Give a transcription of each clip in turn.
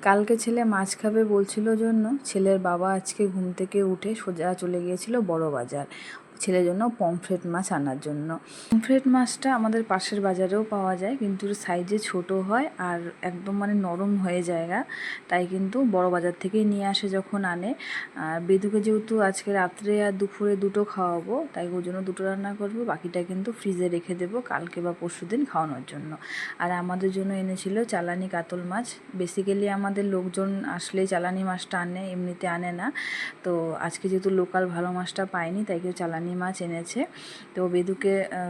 কালকে ছেলে মাছ খাবে বলছিল জন্য ছেলের বাবা আজকে ঘুম থেকে উঠে সোজা চলে গিয়েছিল বড় বাজার ছেলের জন্য পমফ্রেট মাছ আনার জন্য। পমফ্রেট মাছটা আমাদের পাশের বাজারেও পাওয়া যায়, কিন্তু সাইজে ছোট হয় আর একদম মানে নরম হয়ে জায়গা, তাই কিন্তু বড় বাজার থেকেই নিয়ে আসে যখন আনে। আর বেদুকে যেহেতু আজকে রাত্রে আর দুপুরে দুটো খাওয়াবো, তাই ওর জন্য দুটো রান্না করবো, বাকিটা কিন্তু ফ্রিজে রেখে দেবো কালকে বা পরশু দিন খাওয়ানোর জন্য। আর আমাদের জন্য এনেছিল চালানি কাতল মাছ। বেসিক্যালি আমাদের লোকজন আসলেই চালানি মাছটা আনে, এমনিতে আনে না। তো আজকে যেহেতু লোকাল ভালো মাছটা পাইনি, তাই কেউ চালানি মাছ এনেছে। তো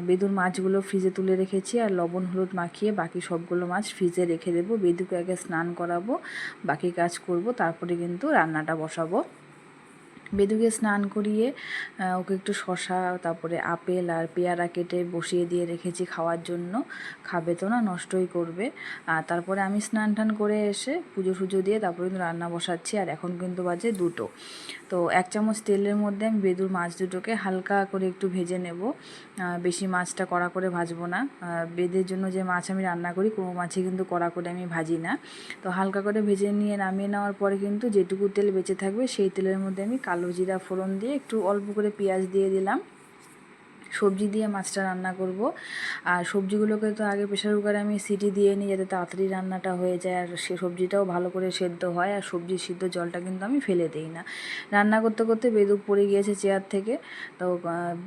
বেদুর মাছগুলো ফ্রিজে তুলে রেখেছি, আর লবণ হলুদ মাখিয়ে বাকি সবগুলো মাছ ফ্রিজে রেখে দেবো। বেদুকে আগে স্নান করাবো, বাকি কাজ করব, তারপরে কিন্তু রান্নাটা বসাবো। বেদুকে স্নান করিয়ে ওকে একটু শশা, তারপরে আপেল আর পেয়ারা কেটে বসিয়ে দিয়ে রেখেছি খাওয়ার জন্য। খাবে তো না, নষ্টই করবে। আর তারপরে আমি স্নান টান করে এসে পুজো টুজো দিয়ে তারপরে কিন্তু রান্না বসাচ্ছি। আর এখন কিন্তু বাজে 2টো। তো 1 চামচ তেলের মধ্যে আমি বেদুর মাছ দুটোকে হালকা করে একটু ভেজে নেব। বেশি মাছটা কড়া করে ভাজবো না। বেদের জন্য যে মাছ আমি রান্না করি কোনো মাছই কিন্তু কড়া করে আমি ভাজি না। তো হালকা করে ভেজে নিয়ে নামিয়ে নেওয়ার পরে কিন্তু যেটুকু তেল বেঁচে থাকবে সেই তেলের মধ্যে আমি কালো জিরা ফোড়ন দিয়ে একটু অল্প করে পেঁয়াজ দিয়ে দিলাম। সবজি দিয়ে মাছটা রান্না করব। আর সবজিগুলোকে তো আগে প্রেশার কুকারে আমি সিটি দিয়ে নিই, যাতে তাড়াতাড়ি রান্নাটা হয়ে যায় আর সে সবজিটাও ভালো করে সেদ্ধ হয়। আর সবজির সিদ্ধ জলটা কিন্তু আমি ফেলে দিই না। রান্না করতে করতে বেদুক পড়ে গিয়েছে চেয়ার থেকে। তো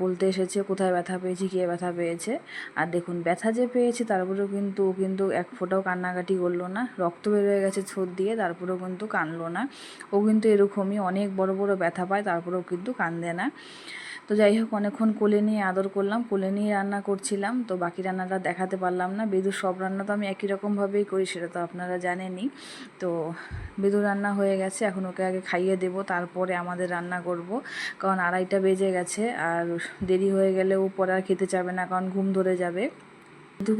বলতে এসেছে কোথায় ব্যথা পেয়েছি, কে ব্যথা পেয়েছে। আর দেখুন ব্যথা যে পেয়েছে তারপরেও কিন্তু ও কিন্তু এক ফোঁটাও কান্নাকাটি করলো না। রক্ত বের হয়ে গেছে ছোট দিয়ে, তারপরেও কিন্তু কাঁদলো না। ও কিন্তু এরকমই অনেক বড় বড় ব্যথা পায়, তারপরেও কিন্তু কাঁদে না। তো যাই হোক, অনেকক্ষণ কোলে নিয়ে আদর করলাম, কোলে নিয়ে রান্না করছিলাম। তো বাকি রান্নাটা দেখাতে পারলাম না। বেদুর সব রান্না তো আমি একই রকমভাবেই করি, সেটা তো আপনারা জানেনই। তো বেদুর রান্না হয়ে গেছে, এখন ওকে আগে খাইয়ে দেবো, তারপরে আমাদের রান্না করব। কারণ 2:30টা বেজে গেছে, আর দেরি হয়ে গেলে ও পরে আর খেতে চাবে না, কারণ ঘুম ধরে যাবে।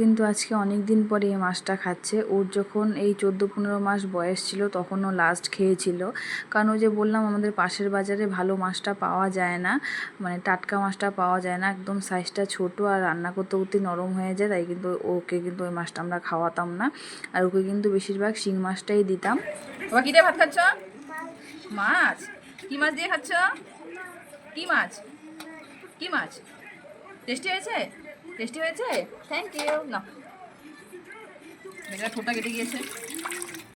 কিন্তু আজকে অনেক দিন পরে এই মাছটা খাচ্ছে। ওর যখন এই 14-15 মাস বয়স ছিল তখন ও লাস্ট খেয়েছিল। কারণ ওই যে বললাম আমাদের পাশের বাজারে ভালো মাছটা পাওয়া যায় না, মানে টাটকা মাছটা পাওয়া যায় না, একদম সাইজটা ছোট আর রান্না করতে করতে নরম হয়ে যায়, তাই কিন্তু ওকে কিন্তু ওই মাছটা আমরা খাওয়াতাম না। আর ওকে কিন্তু বেশিরভাগ শিং মাছটাই দিতাম। বাবা কি দিয়ে ভাত খাচ্ছ? মাছ? কি মাছ দিয়ে খাচ্ছ? কি মাছ? কি মাছ? টেস্টি হয়েছে? টেস্টি হয়েছে? Thank you. না, মেয়েটা ঠোঁটটা কেটে গিয়েছে।